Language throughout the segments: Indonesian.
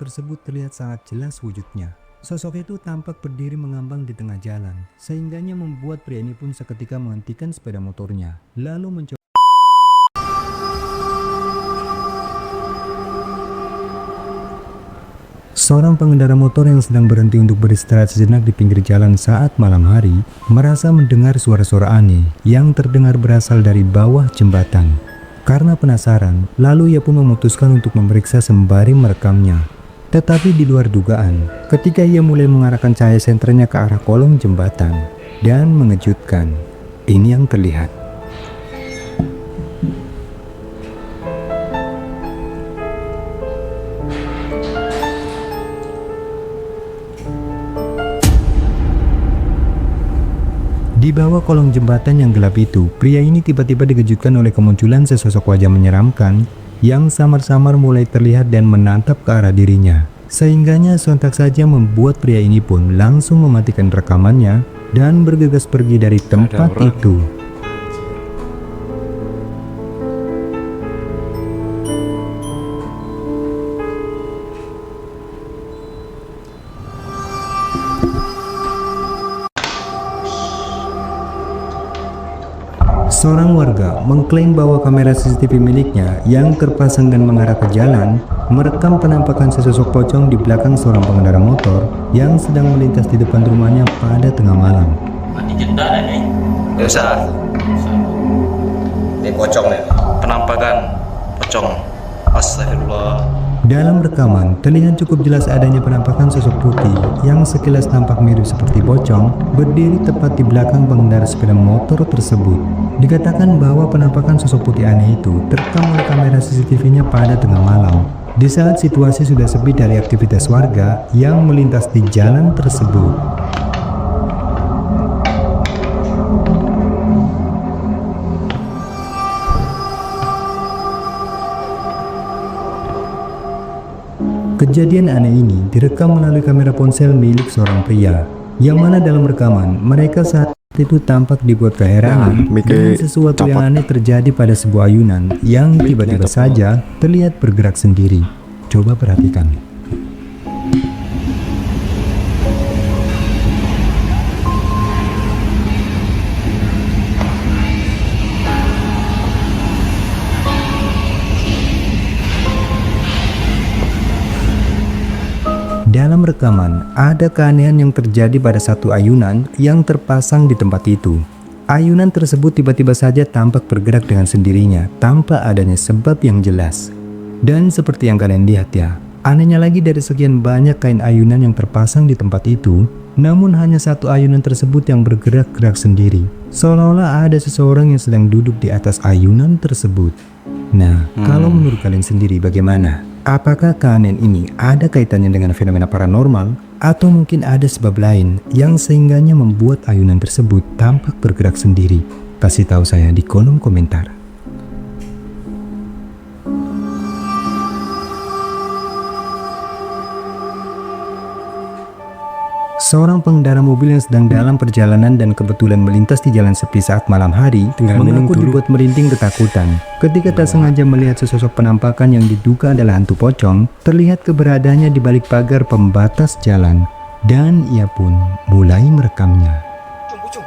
tersebut terlihat sangat jelas wujudnya. Sosok itu tampak berdiri mengambang di tengah jalan, sehingganya membuat pria ini pun seketika menghentikan sepeda motornya, lalu mencoba. Seorang pengendara motor yang sedang berhenti untuk beristirahat sejenak di pinggir jalan saat malam hari, merasa mendengar suara-suara aneh yang terdengar berasal dari bawah jembatan. Karena penasaran, lalu ia pun memutuskan untuk memeriksa sembari merekamnya. Tetapi di luar dugaan, ketika ia mulai mengarahkan cahaya senternya ke arah kolong jembatan, dan mengejutkan, ini yang terlihat. Di bawah kolong jembatan yang gelap itu, pria ini tiba-tiba dikejutkan oleh kemunculan sesosok wajah menyeramkan yang samar-samar mulai terlihat dan menatap ke arah dirinya. Sehingganya sontak saja membuat pria ini pun langsung mematikan rekamannya dan bergegas pergi dari tempat itu. Seorang warga mengklaim bahwa kamera CCTV miliknya yang terpasang dan mengarah ke jalan merekam penampakan sesosok pocong di belakang seorang pengendara motor yang sedang melintas di depan rumahnya pada tengah malam. Mati jenda dah ni. Biasa. Ini pocong nih. Penampakan pocong. Astagfirullah. Dalam rekaman, terlihat cukup jelas adanya penampakan sosok putih yang sekilas tampak mirip seperti pocong berdiri tepat di belakang pengendara sepeda motor tersebut. Dikatakan bahwa penampakan sosok putih aneh itu terekam oleh kamera CCTV-nya pada tengah malam, di saat situasi sudah sepi dari aktivitas warga yang melintas di jalan tersebut. Kejadian aneh ini direkam melalui kamera ponsel milik seorang pria, yang mana dalam rekaman mereka saat itu tampak dibuat keheranan dengan sesuatu yang aneh terjadi pada sebuah ayunan yang tiba-tiba saja terlihat bergerak sendiri. Coba perhatikan. Dalam rekaman, ada keanehan yang terjadi pada satu ayunan yang terpasang di tempat itu. Ayunan tersebut tiba-tiba saja tampak bergerak dengan sendirinya tanpa adanya sebab yang jelas. Dan seperti yang kalian lihat ya, anehnya lagi dari sekian banyak kain ayunan yang terpasang di tempat itu, namun hanya satu ayunan tersebut yang bergerak-gerak sendiri. Seolah-olah ada seseorang yang sedang duduk di atas ayunan tersebut. Nah, kalau menurut kalian sendiri bagaimana? Apakah keanehan ini ada kaitannya dengan fenomena paranormal atau mungkin ada sebab lain yang sehingganya membuat ayunan tersebut tampak bergerak sendiri? Kasih tahu saya di kolom komentar. Seorang pengendara mobil yang sedang dalam perjalanan dan kebetulan melintas di jalan sepi saat malam hari mengaku dibuat merinding ketakutan ketika tak sengaja melihat sesosok penampakan yang diduga adalah hantu pocong terlihat keberadaannya di balik pagar pembatas jalan, dan ia pun mulai merekamnya. Pucung.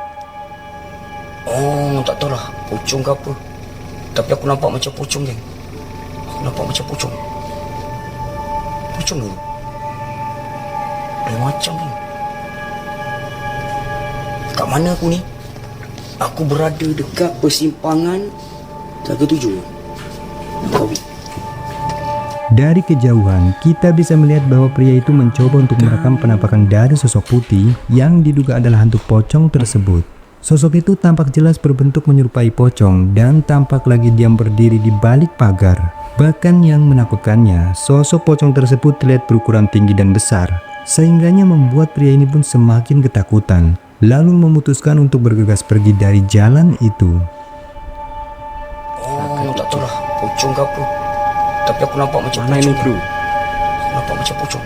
Oh, tak tahu lah pucung ke apa. Tapi aku nampak macam pucung kan. Aku nampak macam pucung. Pucung ni. Macam ni. Kat mana aku ni? Aku berada dekat persimpangan Jaga 7. Langkawi. Dari kejauhan, kita bisa melihat bahwa pria itu mencoba untuk merekam penampakan dari sosok putih yang diduga adalah hantu pocong tersebut. Sosok itu tampak jelas berbentuk menyerupai pocong dan tampak lagi diam berdiri di balik pagar. Bahkan yang menakutkannya, sosok pocong tersebut terlihat berukuran tinggi dan besar, sehingganya membuat pria ini pun semakin ketakutan, lalu memutuskan untuk bergegas pergi dari jalan itu. Oh, tak tahu lah pucung ke apa. Tapi aku nampak macam Mana pucung ini bro? Aku nampak macam pucung.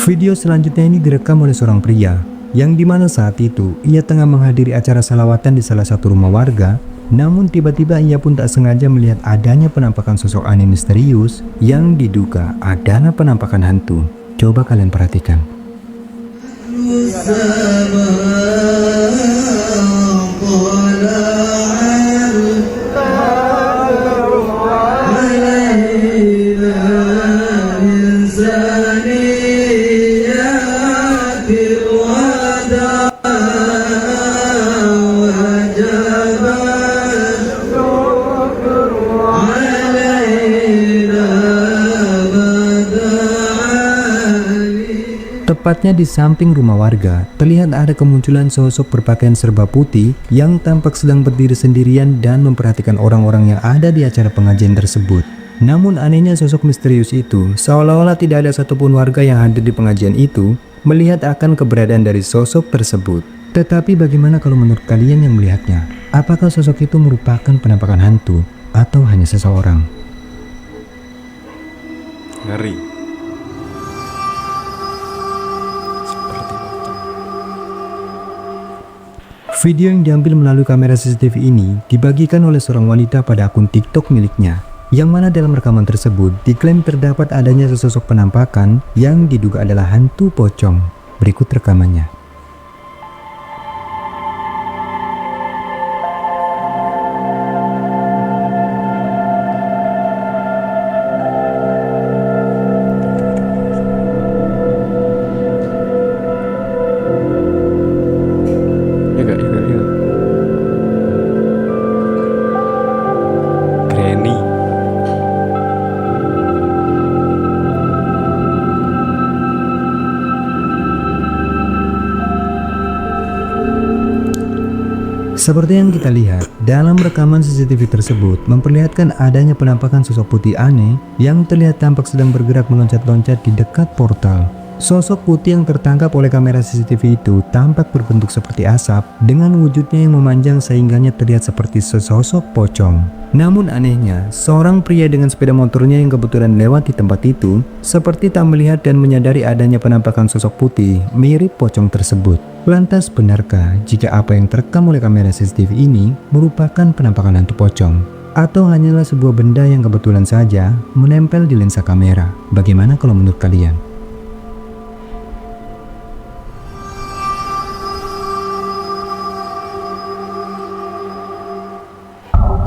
Video selanjutnya ini direkam oleh seorang pria yang dimana saat itu ia tengah menghadiri acara salawatan di salah satu rumah warga Namun tiba-tiba ia pun tak sengaja melihat adanya penampakan sosok aneh misterius yang diduga adalah penampakan hantu. Coba kalian perhatikan. Tepatnya di samping rumah warga, terlihat ada kemunculan sosok berpakaian serba putih yang tampak sedang berdiri sendirian dan memperhatikan orang-orang yang ada di acara pengajian tersebut. Namun anehnya sosok misterius itu, seolah-olah tidak ada satupun warga yang hadir di pengajian itu melihat akan keberadaan dari sosok tersebut. Tetapi bagaimana kalau menurut kalian yang melihatnya? Apakah sosok itu merupakan penampakan hantu atau hanya seseorang? Ngeri. Video yang diambil melalui kamera CCTV ini dibagikan oleh seorang wanita pada akun TikTok miliknya, yang mana dalam rekaman tersebut diklaim terdapat adanya sesosok penampakan yang diduga adalah hantu pocong. Berikut rekamannya. Granny. Seperti yang kita lihat, dalam rekaman CCTV tersebut memperlihatkan adanya penampakan sosok putih aneh yang terlihat tampak sedang bergerak meloncat-loncat di dekat portal. Sosok putih yang tertangkap oleh kamera CCTV itu tampak berbentuk seperti asap dengan wujudnya yang memanjang sehingganya terlihat seperti sesosok pocong. Namun anehnya, seorang pria dengan sepeda motornya yang kebetulan lewat di tempat itu seperti tak melihat dan menyadari adanya penampakan sosok putih mirip pocong tersebut. Lantas benarkah jika apa yang terekam oleh kamera CCTV ini merupakan penampakan hantu pocong? Atau hanyalah sebuah benda yang kebetulan saja menempel di lensa kamera? Bagaimana kalau menurut kalian?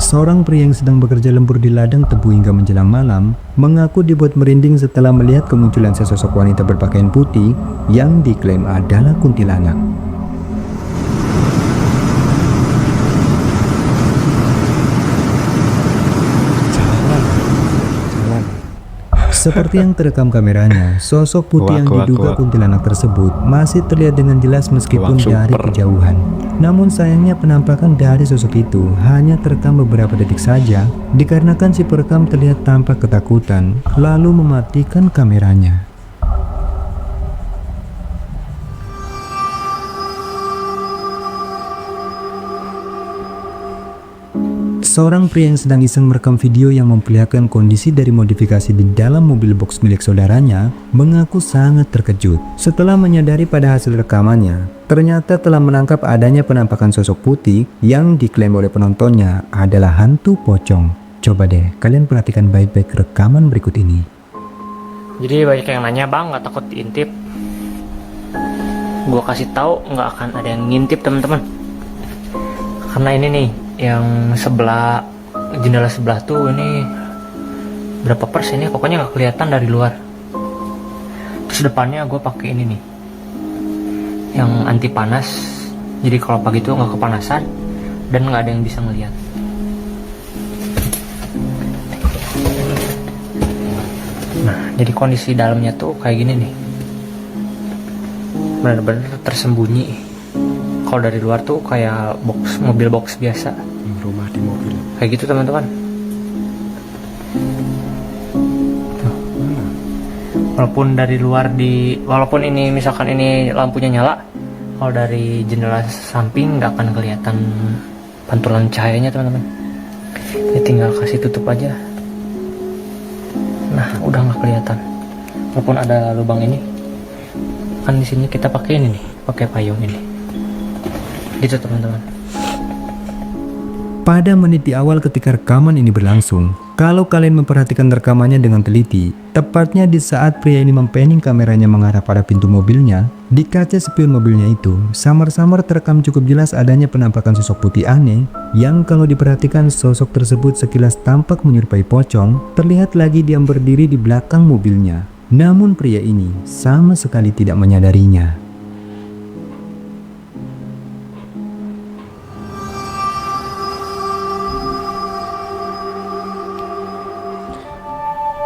Seorang pria yang sedang bekerja lembur di ladang tebu hingga menjelang malam mengaku dibuat merinding setelah melihat kemunculan sesosok wanita berpakaian putih yang diklaim adalah kuntilanak. Seperti yang terekam kameranya, sosok putih yang diduga kuntilanak tersebut masih terlihat dengan jelas meskipun dari kejauhan. Namun sayangnya penampakan dari sosok itu hanya terekam beberapa detik saja dikarenakan si perekam terlihat tampak ketakutan lalu mematikan kameranya. Seorang pria yang sedang iseng merekam video yang memperlihatkan kondisi dari modifikasi di dalam mobil box milik saudaranya mengaku sangat terkejut setelah menyadari pada hasil rekamannya ternyata telah menangkap adanya penampakan sosok putih yang diklaim oleh penontonnya adalah hantu pocong. Coba deh kalian perhatikan baik-baik rekaman berikut ini. Jadi banyak yang nanya, bang nggak takut diintip? Gue kasih tahu nggak akan ada yang ngintip teman-teman, karena ini nih yang sebelah jendela sebelah tuh ini berapa persen ya, pokoknya nggak kelihatan dari luar. Terus depannya gue pakai ini nih yang anti panas, jadi kalau pagi tuh nggak kepanasan dan nggak ada yang bisa ngeliat. Nah jadi kondisi dalamnya tuh kayak gini nih, benar-benar tersembunyi. Kalau dari luar tuh kayak box, mobil box biasa. Rumah di mobil. Kayak gitu teman-teman. Walaupun dari luar walaupun ini misalkan ini lampunya nyala, kalau dari jendela samping nggak akan kelihatan pantulan cahayanya teman-teman. Ini tinggal kasih tutup aja. Nah udah nggak kelihatan. Walaupun ada lubang ini, kan di sini kita pakai ini nih, pakai payung ini. Gitu teman-teman. Pada menit di awal ketika rekaman ini berlangsung, kalau kalian memperhatikan rekamannya dengan teliti, tepatnya di saat pria ini mempanning kameranya mengarah pada pintu mobilnya, di kaca spion mobilnya itu, samar-samar terekam cukup jelas adanya penampakan sosok putih aneh, yang kalau diperhatikan sosok tersebut sekilas tampak menyerupai pocong, terlihat lagi diam berdiri di belakang mobilnya. Namun pria ini sama sekali tidak menyadarinya.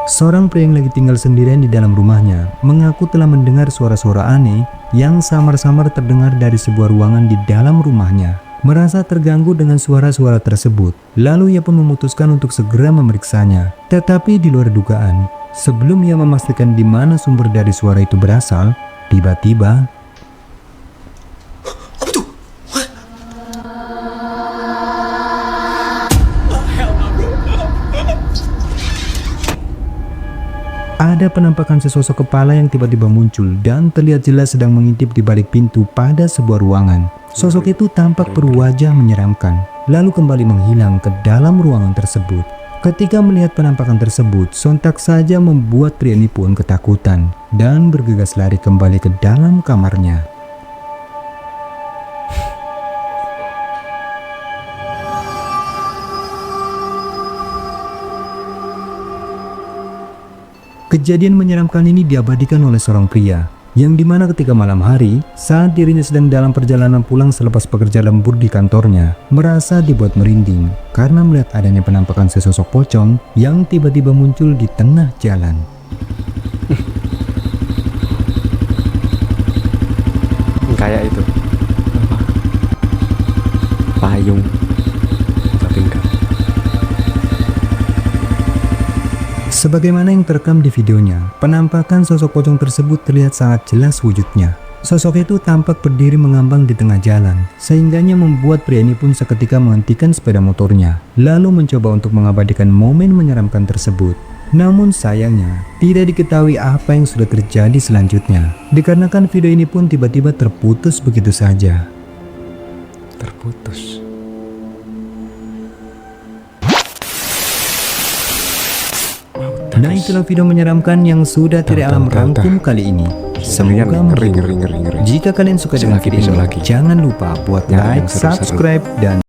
Seorang pria yang lagi tinggal sendirian di dalam rumahnya mengaku telah mendengar suara-suara aneh yang samar-samar terdengar dari sebuah ruangan di dalam rumahnya. Merasa terganggu dengan suara-suara tersebut, lalu ia pun memutuskan untuk segera memeriksanya. Tetapi di luar dugaan, sebelum ia memastikan di mana sumber dari suara itu berasal, tiba-tiba ada penampakan sesosok kepala yang tiba-tiba muncul dan terlihat jelas sedang mengintip di balik pintu pada sebuah ruangan. Sosok itu tampak berwajah menyeramkan, lalu kembali menghilang ke dalam ruangan tersebut. Ketika melihat penampakan tersebut, sontak saja membuat pria ini pun ketakutan dan bergegas lari kembali ke dalam kamarnya. Kejadian menyeramkan ini diabadikan oleh seorang pria, yang dimana ketika malam hari, saat dirinya sedang dalam perjalanan pulang selepas bekerja lembur di kantornya, merasa dibuat merinding karena melihat adanya penampakan sesosok pocong yang tiba-tiba muncul di tengah jalan. Kayak itu. Payung. Tapi enggak. Sebagaimana yang terekam di videonya, penampakan sosok pocong tersebut terlihat sangat jelas wujudnya. Sosok itu tampak berdiri mengambang di tengah jalan, sehingganya membuat pria ini pun seketika menghentikan sepeda motornya, lalu mencoba untuk mengabadikan momen menyeramkan tersebut. Namun sayangnya, tidak diketahui apa yang sudah terjadi selanjutnya, dikarenakan video ini pun tiba-tiba terputus begitu saja. Terputus. Nah, itulah video menyeramkan yang sudah tidak alam rangkum kali ini. Semoga menghibur. Ngeri. Jika kalian suka dengan video ini, jangan lupa buat like, subscribe, dan